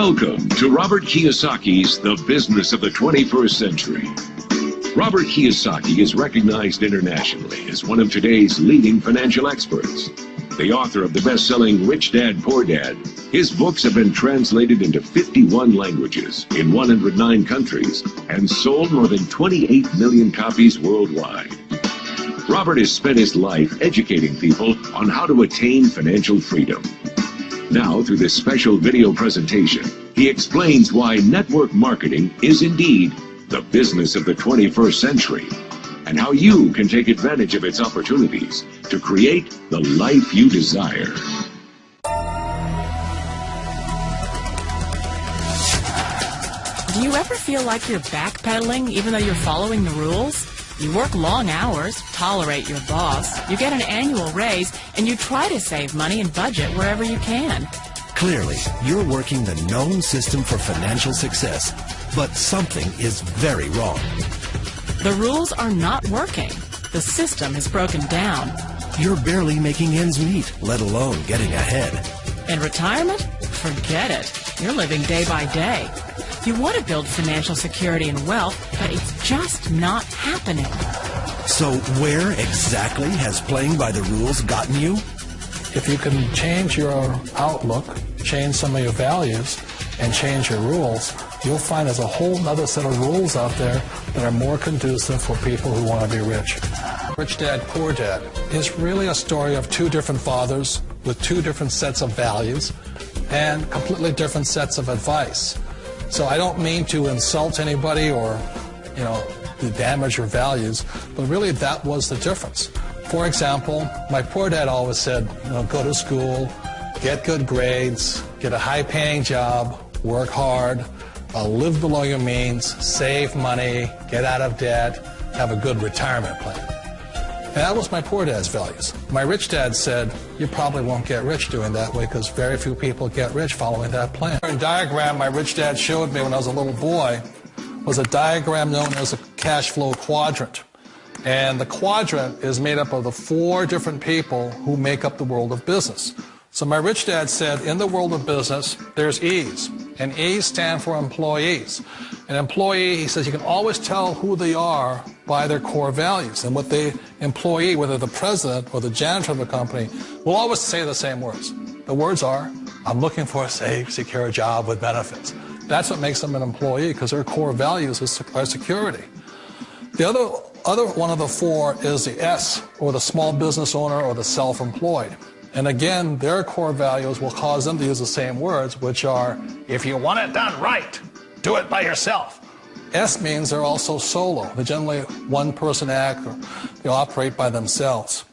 Welcome to Robert Kiyosaki's The Business of the 21st Century. Robert Kiyosaki is recognized internationally as one of today's leading financial experts. The author of the best-selling Rich Dad, Poor Dad, his books have been translated into 51 languages in 109 countries and sold more than 28 million copies worldwide. Robert has spent his life educating people on how to attain financial freedom. Now, through this special video presentation, he explains why network marketing is indeed the business of the 21st century, and how you can take advantage of its opportunities to create the life you desire. Do you ever feel like you're backpedaling even though you're following the rules? You work long hours, tolerate your boss, you get an annual raise, and you try to save money and budget wherever you can. Clearly, you're working the known system for financial success, but something is very wrong. The rules are not working. The system has broken down. You're barely making ends meet, let alone getting ahead. In retirement? Forget it. You're living day by day. You want to build financial security and wealth, but it's just not happening. So where exactly has playing by the rules gotten you? If you can change your outlook, change some of your values, and change your rules, you'll find there's a whole other set of rules out there that are more conducive for people who want to be rich. Rich Dad, Poor Dad is really a story of two different fathers with two different sets of values and completely different sets of advice. So I don't mean to insult anybody or, to damage your values, but really that was the difference. For example, my poor dad always said, go to school, get good grades, get a high-paying job, work hard, live below your means, save money, get out of debt, have a good retirement plan. And that was my poor dad's values. My rich dad said, you probably won't get rich doing that way because very few people get rich following that plan. A diagram my rich dad showed me when I was a little boy was a diagram known as a cash flow quadrant. And the quadrant is made up of the four different people who make up the world of business. So my rich dad said, in the world of business, there's E's, and E's stand for employees. An employee, he says, you can always tell who they are by their core values. And what the employee, whether the president or the janitor of the company, will always say the same words. The words are, I'm looking for a safe, secure job with benefits. That's what makes them an employee, because their core values are security. The other one of the four is the S, or the small business owner or the self-employed. And again, their core values will cause them to use the same words, which are, if you want it done right, do it by yourself. S means they're also solo. They're generally one-person act, or they operate by themselves.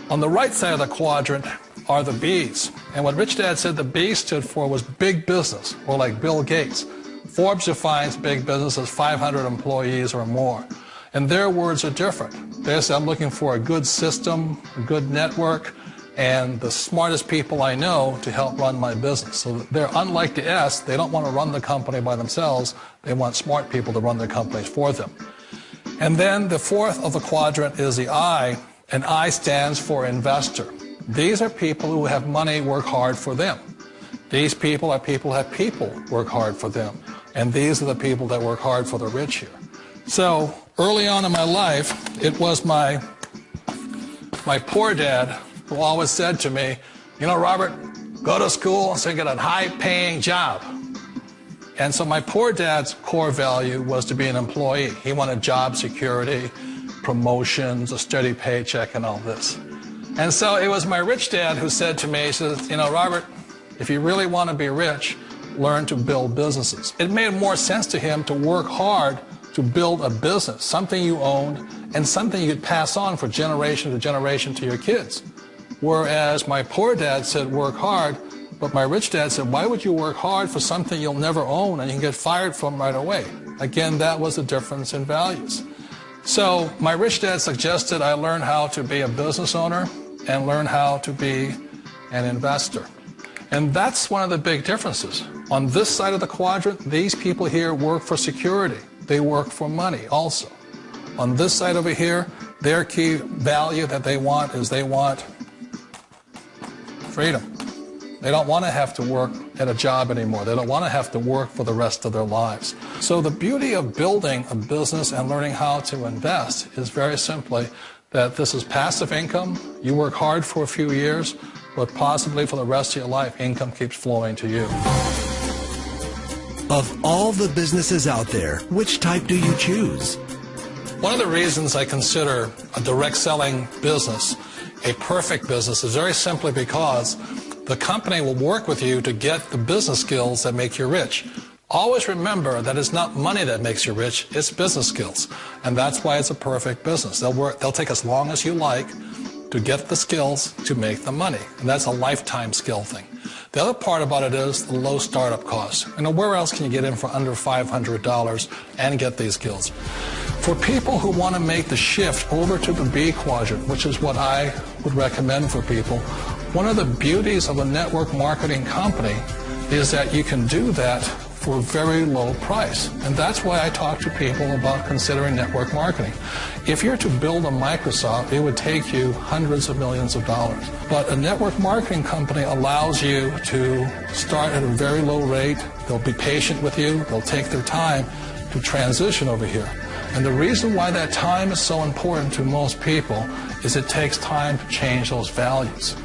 On the right side of the quadrant are the B's. And what Rich Dad said the B stood for was big business, or like Bill Gates. Forbes defines big business as 500 employees or more. And their words are different. They say, I'm looking for a good system, a good network, and the smartest people I know to help run my business. So they're unlike the S. They don't want to run the company by themselves. They want smart people to run their companies for them. And then the fourth of the quadrant is the I, and I stands for investor. These are people who have money work hard for them. These people are people who have people work hard for them. And these are the people that work hard for the rich here. So early on in my life, it was my poor dad who always said to me, Robert, go to school so you get a high-paying job. And so my poor dad's core value was to be an employee. He wanted job security, promotions, a steady paycheck, and all this. And so it was my rich dad who said to me, he says, Robert, if you really want to be rich, learn to build businesses. It made more sense to him to work hard to build a business, something you owned, and something you could pass on for generation to generation to your kids. Whereas my poor dad said work hard, but my rich dad said, why would you work hard for something you'll never own and you can get fired from right away? Again, that was the difference in values. So my rich dad suggested I learn how to be a business owner and learn how to be an investor. And that's one of the big differences. On this side of the quadrant, these people here work for security. They work for money also. On this side over here, their key value that they want is they want freedom. They don't want to have to work at a job anymore. They don't want to have to work for the rest of their lives. So the beauty of building a business and learning how to invest is very simply that this is passive income. You work hard for a few years, but possibly for the rest of your life, income keeps flowing to you. Of all the businesses out there, which type do you choose? One of the reasons I consider a direct selling business a perfect business is very simply because the company will work with you to get the business skills that make you rich. Always remember that it's not money that makes you rich, it's business skills. And that's why it's a perfect business. They'll take as long as you like to get the skills to make the money. And that's a lifetime skill thing. The other part about it is the low startup cost. Where else can you get in for under $500 and get these skills? For people who want to make the shift over to the B quadrant, which is what I would recommend for people, one of the beauties of a network marketing company is that you can do that for a very low price. And that's why I talk to people about considering network marketing. If you're to build a Microsoft, it would take you hundreds of millions of dollars. But a network marketing company allows you to start at a very low rate. They'll be patient with you. They'll take their time to transition over here. And the reason why that time is so important to most people is it takes time to change those values.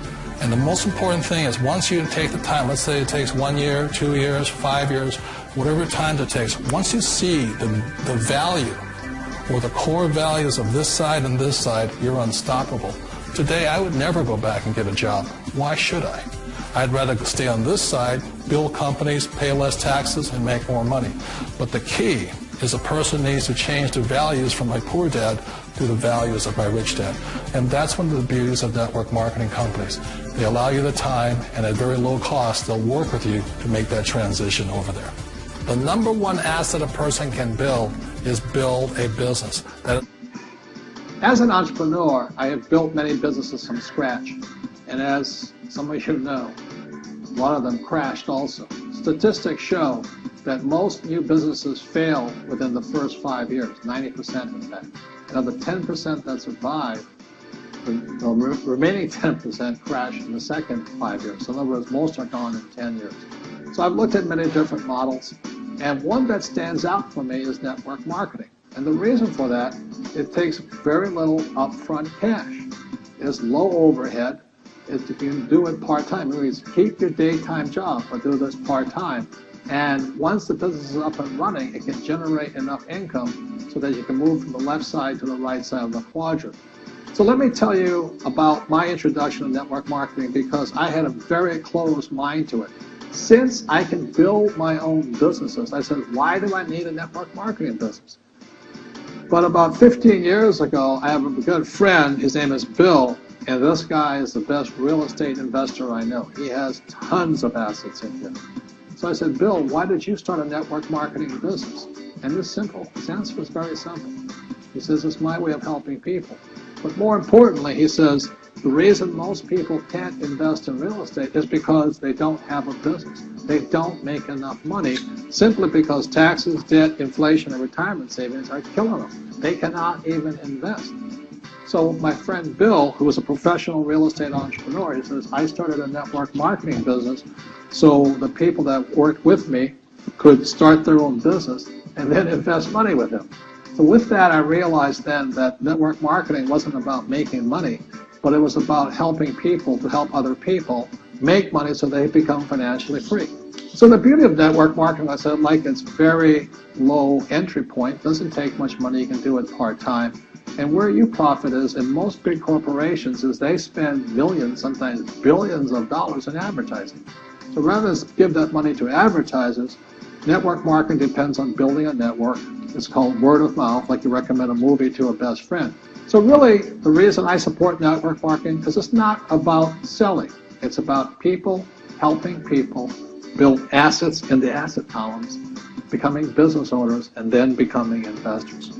And the most important thing is once you take the time, let's say it takes 1 year, 2 years, 5 years, whatever time it takes, once you see the value or the core values of this side and this side, you're unstoppable. Today, I would never go back and get a job. Why should I? I'd rather stay on this side, build companies, pay less taxes, and make more money. But the key is a person needs to change the values from my poor dad to the values of my rich dad. And that's one of the beauties of network marketing companies. They allow you the time, and at very low cost, they'll work with you to make that transition over there. The number one asset a person can build is build a business. As an entrepreneur, I have built many businesses from scratch. And as some of you know, a lot of them crashed also. Statistics show that most new businesses fail within the first 5 years, 90% in fact. And of the 10% that survive, the remaining 10% crash in the second 5 years. So in other words, most are gone in 10 years. So I've looked at many different models, and one that stands out for me is network marketing. And the reason for that, it takes very little upfront cash. It's low overhead. If you can do it part-time, it means keep your daytime job, but do this part-time. And once the business is up and running, it can generate enough income so that you can move from the left side to the right side of the quadrant. So let me tell you about my introduction to network marketing, because I had a very closed mind to it. Since I can build my own businesses, I said, why do I need a network marketing business? But about 15 years ago, I have a good friend, his name is Bill, and this guy is the best real estate investor I know. He has tons of assets in here. So I said, Bill, why did you start a network marketing business? And his answer was very simple. He says, it's my way of helping people. But more importantly, he says, the reason most people can't invest in real estate is because they don't have a business. They don't make enough money simply because taxes, debt, inflation, and retirement savings are killing them. They cannot even invest. So my friend Bill, who is a professional real estate entrepreneur, he says, I started a network marketing business so the people that worked with me could start their own business and then invest money with him. So with that, I realized then that network marketing wasn't about making money, but it was about helping people to help other people make money so they become financially free. So the beauty of network marketing, I said, like it's very low entry point, doesn't take much money, you can do it part-time. And where you profit is in most big corporations is they spend millions, sometimes billions of dollars in advertising. So rather than give that money to advertisers, network marketing depends on building a network. It's called word of mouth, like you recommend a movie to a best friend. So really, the reason I support network marketing is it's not about selling. It's about people helping people build assets in the asset columns, becoming business owners, and then becoming investors.